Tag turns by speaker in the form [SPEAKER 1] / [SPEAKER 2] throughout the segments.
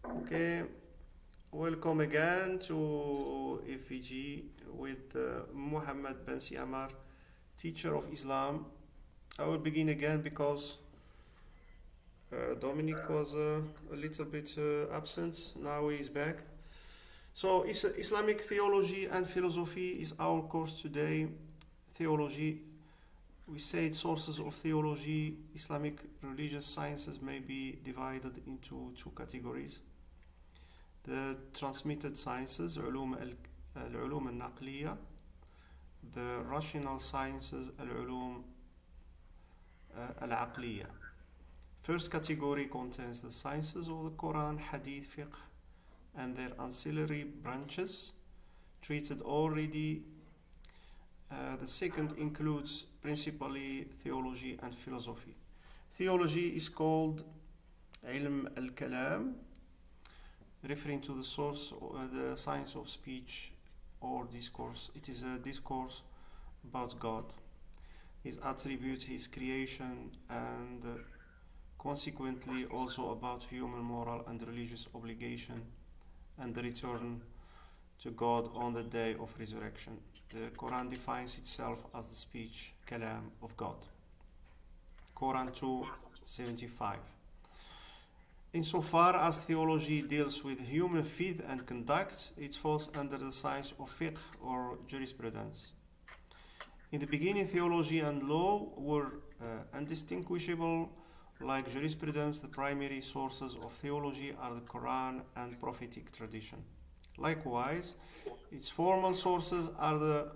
[SPEAKER 1] Okay, welcome again to FEG with Muhammad Ben Siamar, teacher of Islam. I will begin again because Dominic was a little bit absent. Now he is back. So Islamic theology and philosophy is our course today. Theology, we said sources of theology. Islamic religious sciences may be divided into two categories. The transmitted sciences, al-ulûm al-naqlîyah, the rational sciences, al-ulûm al-aqliyah. First category contains the sciences of the Quran, Hadith, Fiqh, and their ancillary branches, treated already. The second includes principally theology and philosophy. Theology is called ilm al-kalam, referring to the source, the science of speech or discourse. It is a discourse about God, His attributes, His creation, and consequently also about human moral and religious obligation and the return to God on the day of resurrection. The Quran defines itself as the speech, kalam, of God. Quran 2:75. Insofar as theology deals with human faith and conduct, it falls under the science of fiqh or jurisprudence. In the beginning, theology and law were undistinguishable. Like jurisprudence, the primary sources of theology are the Quran and prophetic tradition. Likewise, its formal sources are the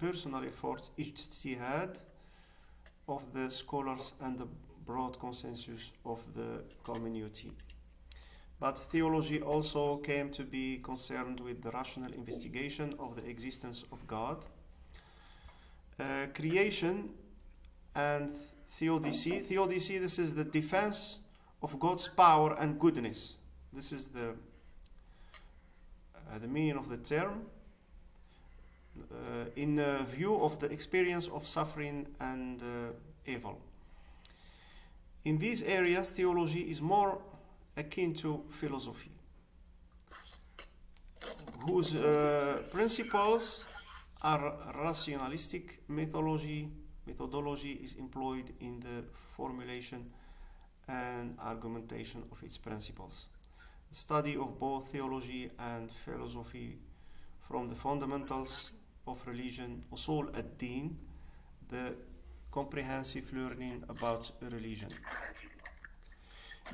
[SPEAKER 1] personal efforts, ijtihad, of the scholars and the broad consensus of the community. But theology also came to be concerned with the rational investigation of the existence of God, creation, and theodicy. Theodicy, this is the defense of God's power and goodness. This is the meaning of the term, in view of the experience of suffering and evil. In these areas, theology is more akin to philosophy, whose principles are rationalistic. Methodology is employed in the formulation and argumentation of its principles. The study of both theology and philosophy, from the fundamentals of religion, usul ad-din, the comprehensive learning about religion.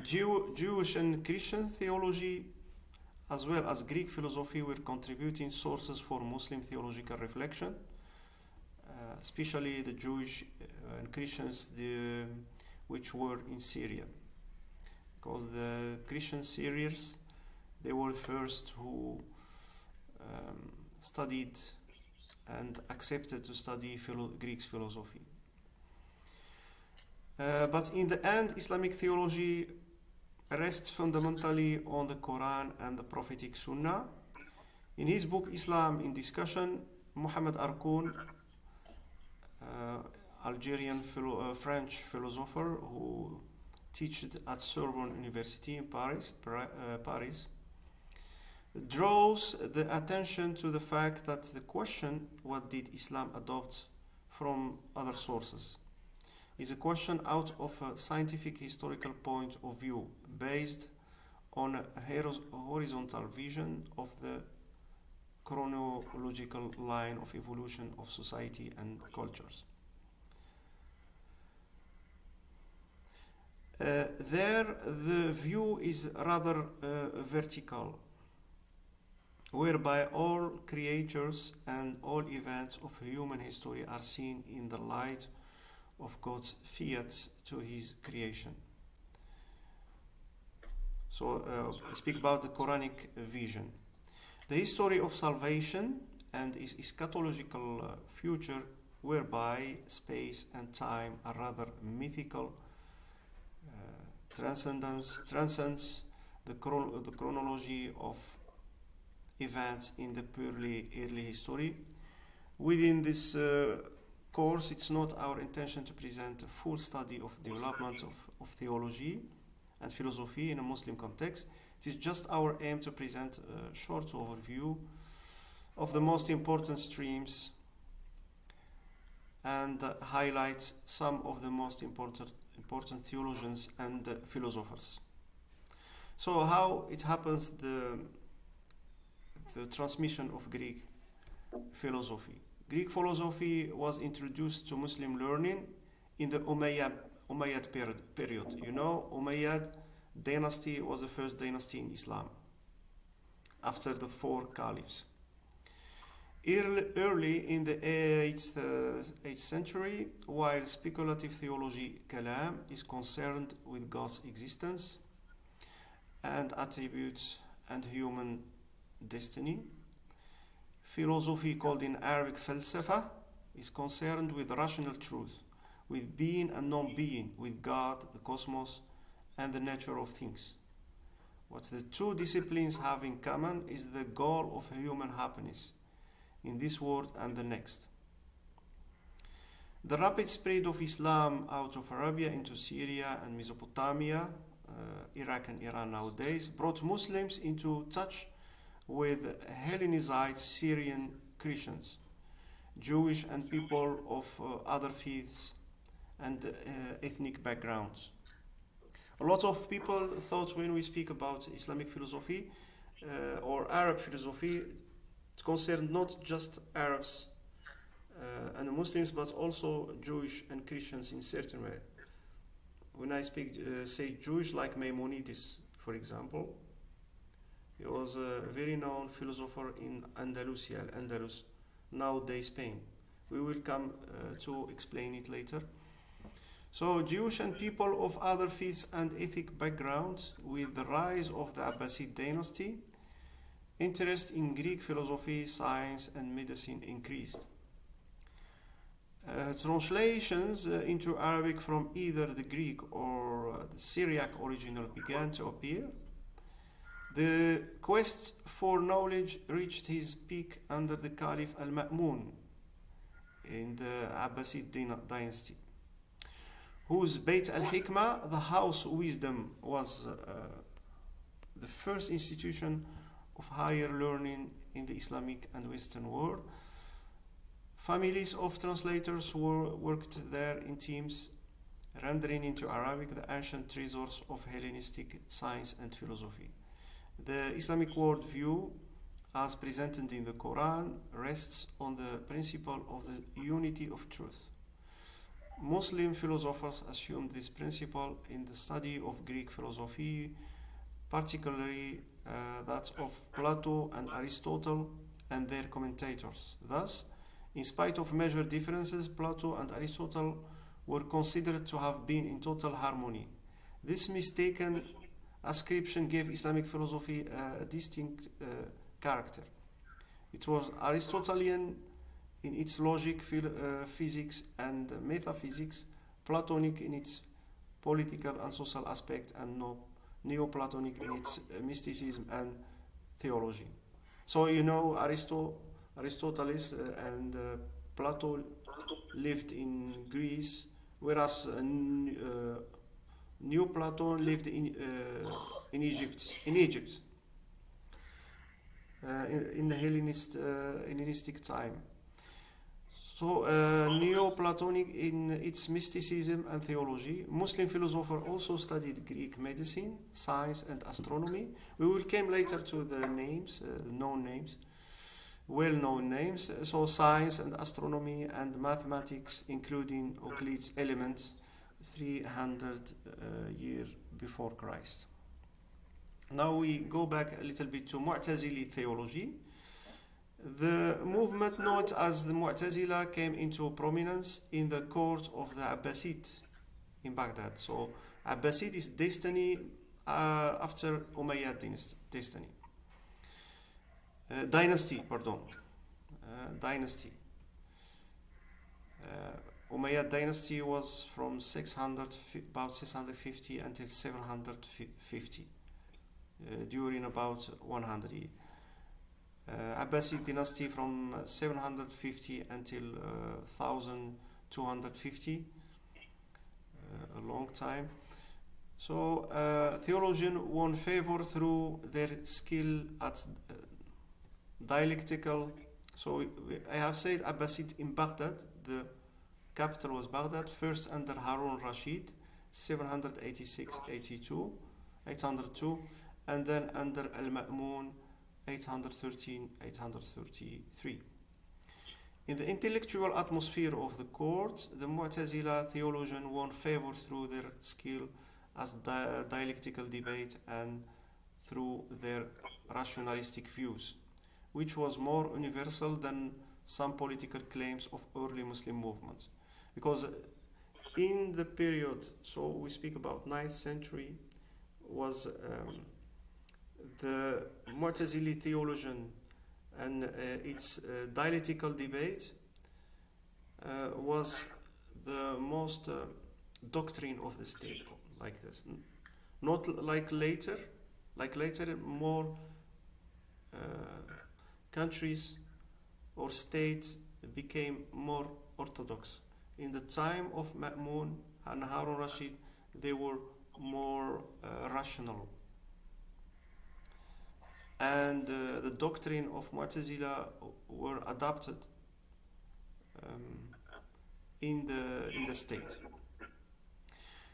[SPEAKER 1] Jewish and Christian theology, as well as Greek philosophy, were contributing sources for Muslim theological reflection, especially the Jewish and Christians which were in Syria. Because the Christian Syrians, they were the first who studied and accepted to study Greek philosophy. But in the end, Islamic theology rests fundamentally on the Quran and the prophetic Sunnah. In his book Islam in Discussion, Muhammad Arkoun, Algerian French philosopher who taught at Sorbonne University in Paris, draws the attention to the fact that the question, what did Islam adopt from other sources, is a question out of a scientific historical point of view, based on a horizontal vision of the chronological line of evolution of society and cultures. There, the view is rather vertical, whereby all creatures and all events of human history are seen in the light of God's fiat to his creation. So I speak about the Quranic vision. The history of salvation and its eschatological future, whereby space and time are rather mythical, transcends the chronology of events in the purely early history. Within this course, it's not our intention to present a full study of development of theology and philosophy in a Muslim context. It is just our aim to present a short overview of the most important streams and highlight some of the most important theologians and philosophers. So how it happens, the transmission of Greek philosophy. Greek philosophy was introduced to Muslim learning in the Umayyad period. You know, Umayyad dynasty was the first dynasty in Islam after the 4 caliphs. Early in the 8th century, while speculative theology, kalam, is concerned with God's existence and attributes and human destiny, philosophy, called in Arabic falsafa, is concerned with rational truth, with being and non-being, with God, the cosmos, and the nature of things. What the two disciplines have in common is the goal of human happiness in this world and the next. The rapid spread of Islam out of Arabia into Syria and Mesopotamia, Iraq and Iran nowadays, brought Muslims into touch with Hellenized Syrian Christians, Jewish and people of other faiths and ethnic backgrounds. A lot of people thought when we speak about Islamic philosophy or Arab philosophy, it concerned not just Arabs and Muslims, but also Jewish and Christians in certain way. When I say Jewish, like Maimonides, for example, he was a very known philosopher in Andalusia, Al-Andalus, nowadays Spain. We will come to explain it later. So Jewish and people of other faiths and ethnic backgrounds, with the rise of the Abbasid dynasty, interest in Greek philosophy, science, and medicine increased. Translations into Arabic from either the Greek or the Syriac original began to appear. The quest for knowledge reached its peak under the Caliph al-Ma'mun in the Abbasid dynasty, whose Bayt al-Hikmah, the house of wisdom, was the first institution of higher learning in the Islamic and Western world. Families of translators worked there in teams, rendering into Arabic the ancient treasures of Hellenistic science and philosophy. The Islamic worldview, as presented in the Quran, rests on the principle of the unity of truth. Muslim philosophers assumed this principle in the study of Greek philosophy, particularly that of Plato and Aristotle and their commentators. Thus, in spite of major differences, Plato and Aristotle were considered to have been in total harmony. This mistaken ascription gave Islamic philosophy a distinct character. It was Aristotelian in its logic, physics, and metaphysics, Platonic in its political and social aspect, and Neoplatonic in its mysticism and theology. So you know, Aristotle and Plato lived in Greece, whereas Neoplaton lived in Egypt. In the Hellenistic time. So Neoplatonic in its mysticism and theology. Muslim philosophers also studied Greek medicine, science, and astronomy. We will come later to the names, known names, well-known names. So science and astronomy and mathematics, including Euclid's Elements, 300 years before Christ. Now we go back a little bit to Mu'tazili theology. The movement known as the Mu'tazila came into prominence in the court of the Abbasid in Baghdad. So Abbasid is destiny after Umayyad dynasty. Umayyad dynasty was from about 650 until 750, during about 100 years. Abbasid dynasty from 750 until 1250, a long time. So theologians won favor through their skill at dialectical. So I have said Abbasid in Baghdad, the capital was Baghdad, first under Harun Rashid, 786-82, 802, and then under Al-Ma'mun, 813-833. In the intellectual atmosphere of the court, the Mu'tazila theologians won favor through their skill as dialectical debate and through their rationalistic views, which was more universal than some political claims of early Muslim movements. Because in the period, so we speak about 9th century, was the Mu'tazili theologian and its dialectical debate was the most doctrine of the state, like this. Not like later more countries or states became more orthodox. In the time of Ma'mun and Harun Rashid, they were more rational. And the doctrine of Mu'tazila were adopted in the state.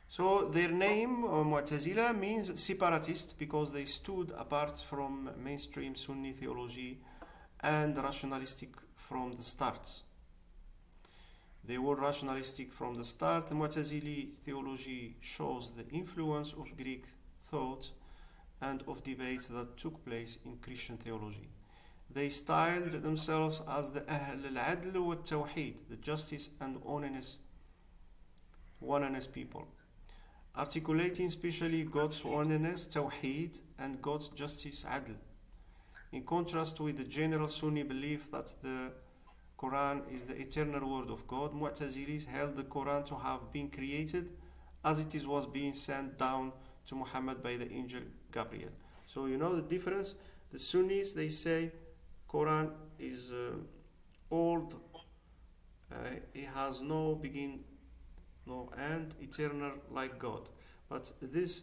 [SPEAKER 1] So their name, Mu'tazila, means separatist because they stood apart from mainstream Sunni theology and rationalistic from the start. They were rationalistic from the start. The Mu'tazili theology shows the influence of Greek thought and of debates that took place in Christian theology. They styled themselves as the Ahl al-Adl wa Tawheed, the justice and oneness people, articulating especially God's oneness, Tawheed, and God's justice, Adl. In contrast with the general Sunni belief that the Quran is the eternal word of God, Mu'tazilis held the Quran to have been created as it was being sent down to Muhammad by the angel Gabriel. So you know the difference? The Sunnis, they say Quran is old, it has no begin, no end, eternal like God. But this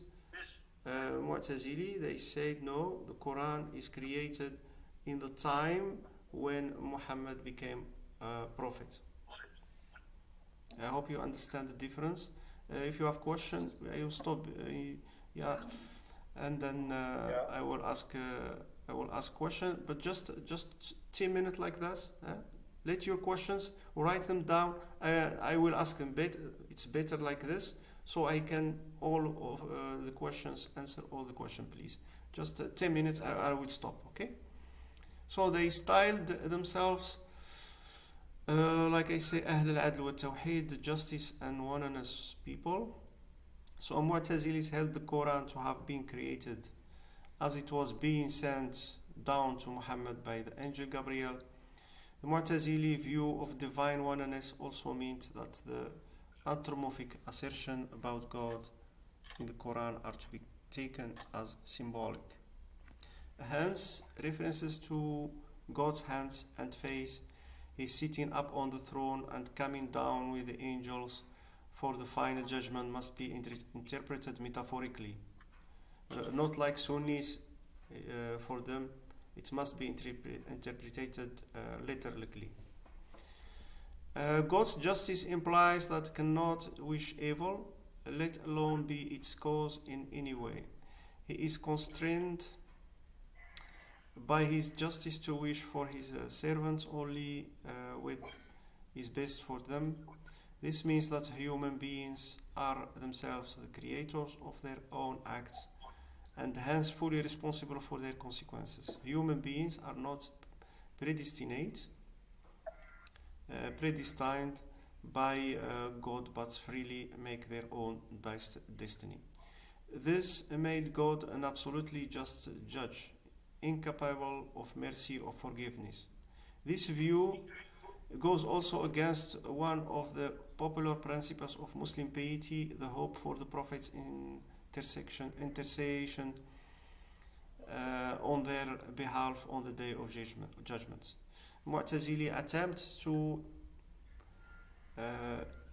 [SPEAKER 1] Mu'tazili, they say no, the Quran is created in the time when Muhammad became a prophet. I hope you understand the difference. If you have questions, I will stop. Yeah, and then I will ask questions, but just 10 minutes like that. Let your questions, write them down. I will ask them better. It's better like this, so I can all of the questions answer all the questions, please. Just 10 minutes. I will stop. Okay. So they styled themselves, like I say, Ahl al-Adl wa Tawheed, the justice and oneness people. So Mu'tazilis held the Quran to have been created as it was being sent down to Muhammad by the angel Gabriel. The Mu'tazili view of divine oneness also means that the anthropomorphic assertion about God in the Quran are to be taken as symbolic. Hence, references to God's hands and face, His sitting up on the throne and coming down with the angels for the final judgment must be interpreted metaphorically. Not like Sunnis, for them, it must be interpreted literally. God's justice implies that cannot wish evil, let alone be its cause in any way. He is constrained by his justice to wish for his servants only with his best for them. This means that human beings are themselves the creators of their own acts and hence fully responsible for their consequences. Human beings are not predestined by God, but freely make their own destiny. This made God an absolutely just judge, incapable of mercy or forgiveness. This view goes also against one of the popular principles of Muslim piety, the hope for the Prophet's intercession on their behalf on the day of judgment. Mu'tazili attempt to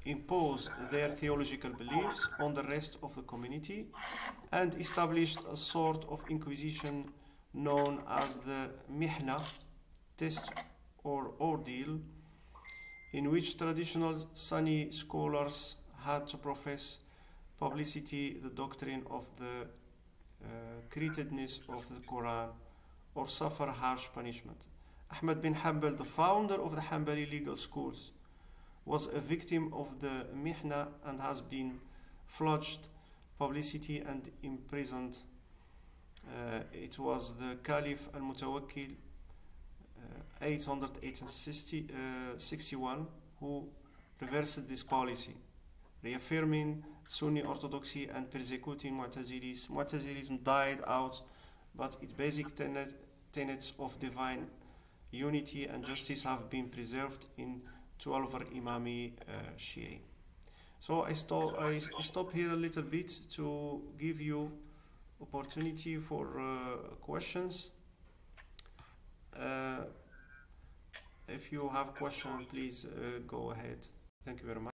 [SPEAKER 1] impose their theological beliefs on the rest of the community and established a sort of inquisition known as the mihna, test or ordeal, in which traditional Sunni scholars had to profess publicity the doctrine of the createdness of the Quran or suffer harsh punishment. Ahmad bin Hanbal, the founder of the Hanbali legal schools, was a victim of the mihna and has been flogged, publicity and imprisoned. It was the Caliph al-Mutawakkil 861 who reversed this policy, reaffirming Sunni orthodoxy and persecuting Mu'tazilis. Mu'tazilism died out, but its basic tenets of divine unity and justice have been preserved in 12 Imami Shia. So I stop here a little bit to give you opportunity for questions. If you have questions, please go ahead. Thank you very much.